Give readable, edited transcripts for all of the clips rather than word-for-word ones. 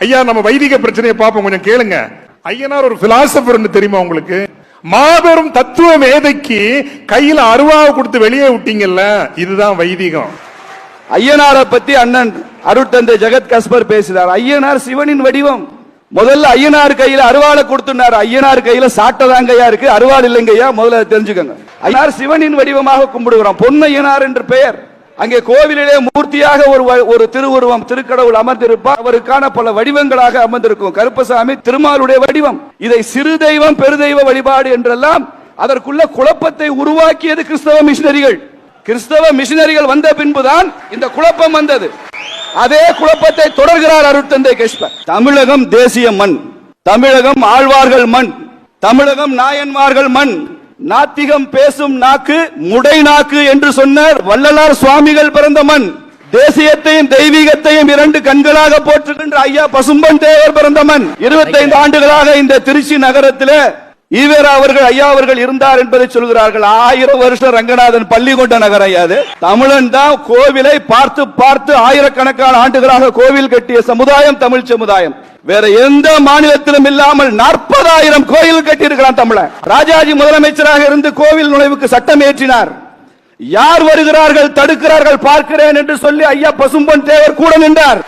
ஐயா நம்ம வைதிக பிரச்சனையை பார்ப்போம், கொஞ்சம் கேளுங்க. ஐயனார் ஒரு பிலாசபர் தெரியுமா உங்களுக்கு? மாபெரும் தத்துவ மேதைக்கு கையில அருவாவை கொடுத்து வெளியே விட்டீங்கல்ல, இதுதான் வைதிகம். ஐயனாரை பத்தி அண்ணன் அருட்தந்தை ஜெகத் கஸ்பர் பேசுறார். ஐயனார் சிவனின் வடிவம். முதல்ல ஐயனார் கையில அருவாளை கொடுத்துனார். ஐயனார் கையில சாட்டதாங்கய்யா இருக்கு, அருவாள் இல்லைங்கய்யா, முதல்ல தெரிஞ்சுக்கங்க. ஐயனார் சிவனின் வடிவமாக கும்பிடுகிறோம். பொன்னையனார் என்று பெயர். அங்கே கோவிலிலே மூர்த்தியாக ஒரு திருவுருவம் திருக்கடவுள் அமர்ந்திருப்பார். அவருக்கான பல வடிவங்களாக அமர்ந்திருக்கும். கருப்பசாமி திருமாலுடைய வடிவம். இதை சிறு தெய்வம் பெருதெய்வ வழிபாடு என்றெல்லாம் அதற்குள்ள குழப்பத்தை உருவாக்கியது கிறிஸ்தவ மிஷனரிகள். கிறிஸ்தவ மிஷனரிகள் வந்த பின்புதான் இந்த குழப்பம் வந்தது. அதே குழப்பத்தை தொடர்கிறார் அருட்தந்தை கஸ்பர். தமிழகம் தேசிய மண், தமிழகம் ஆழ்வார்கள் மண், தமிழகம் நாயன்மார்கள் மண், நாத்திகம் பேசும் நாக்கு முடை நாக்கு என்று சொன்னார் வள்ளலார் சுவாமிகள் பிறந்த மண். தேசியத்தையும் தெய்வீகத்தையும் இரண்டு கண்களாக போற்றுகின்ற ஐயா பசும்பொன் தேவர் பிறந்த மண். 25 ஆண்டுகளாக இந்த திருச்சி நகரத்தில் ஈவேரா அவர்கள் ஐயா அவர்கள் இருந்தார் என்பதை சொல்கிறார்கள். 1000 வருஷம் ரங்கநாதன் பள்ளி கொண்ட நகரம் ஐயாது. தமிழன் தான் கோவிலை பார்த்து பார்த்து ஆயிரக்கணக்கான ஆண்டுகளாக கோவில் கட்டிய சமுதாயம் தமிழ் சமுதாயம். வேற எந்த மாநிலத்திலும் இல்லாமல் 40,000 கோயில் கட்டி இருக்கிறான் தமிழன். ராஜாஜி முதலமைச்சராக இருந்து கோவில் நுழைவுக்கு சட்டம் ஏற்றினார். யார் வருகிறார்கள் தடுக்கிறார்கள் பார்க்கிறேன் என்று சொல்லி ஐயா பசும்பொன் தேவர் கூட நின்றார்.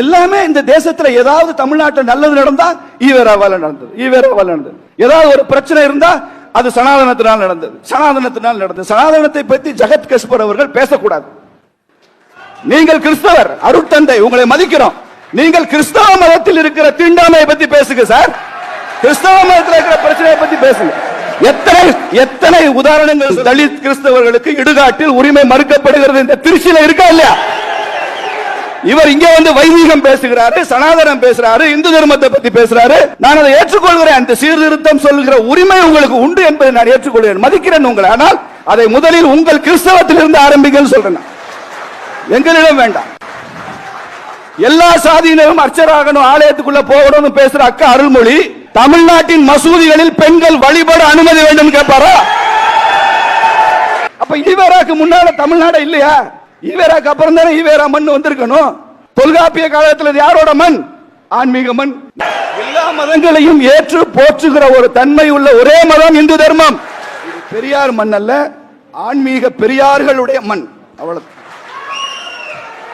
எல்லாமே இந்த தேசத்துல ஏதாவது தமிழ்நாட்டில் நல்லது நடந்தா ஈவேராவால நடந்தது, ஈவேராவால நடந்தது. ஏதாவது ஒரு பிரச்சனை இருந்தா அது சனாதனத்தினால் நடந்தது, சனாதனத்தினால் நடந்தது. சனாதனத்தை பற்றி ஜெகத் கஸ்பர் அவர்கள் பேசக்கூடாது. நீங்கள் கிறிஸ்தவர், அருட்தந்தை உங்களை மதிக்கிறோம். நீங்கள் கிறிஸ்தவ மதத்தில் இருக்கிற தீண்டாமையை பத்தி பேசுங்க சார். கிறிஸ்தவ மதத்தில் இருக்கிற பிரச்சனையை பத்தி பேசுங்க. எத்தனை உதாரணங்கள் தலித் கிறிஸ்தவர்களுக்கு இடுகாட்டில் உரிமை மறுக்கப்படுகிறது இந்த திருச்சியில இருக்கா இல்லையா? இவர் இங்கே வந்து வைதிகம் பேசுகிறாரு, சனாதனம் பேசுறாரு, இந்து தர்மத்தை பத்தி பேசுறாரு. நான் அதை ஏற்றுக்கொள்கிறேன். அந்த சீர்திருத்தம் சொல்கிற உரிமை உங்களுக்கு உண்டு என்பதை நான் ஏற்றுக்கொள்கிறேன், மதிக்கிறேன் உங்களை. ஆனால் அதை முதலில் உங்கள் கிறிஸ்தவத்தில் இருந்து ஆரம்பிங்கள் சொல்றேன். எங்களிடம் வேண்டாம். எல்லா சாதியினரும் அர்ச்சராகணும், ஆலயத்துக்குள்ள போகணும் பேசுற அக்கா அருள்மொழி தமிழ்நாட்டின் மசூதிகளில் பெண்கள் வழிபட அனுமதி வேண்டும் கேட்பாரா? அப்ப ஈவேராக்கு முன்னால தமிழ்நாடு இல்லையா? ஈவேராக்கு அப்புறம் தானே ஈவேரா மண் வந்திருக்கணும். தொல்காப்பிய காலத்தில் யாரோட மண்? ஆன்மீக மண். எல்லா மதங்களையும் ஏற்று போற்றுகிற ஒரு தன்மை உள்ள ஒரே மதம் இந்து தர்மம். பெரியார் மண் அல்ல, ஆன்மீக பெரியார்களுடைய மண். அவ்வளவு.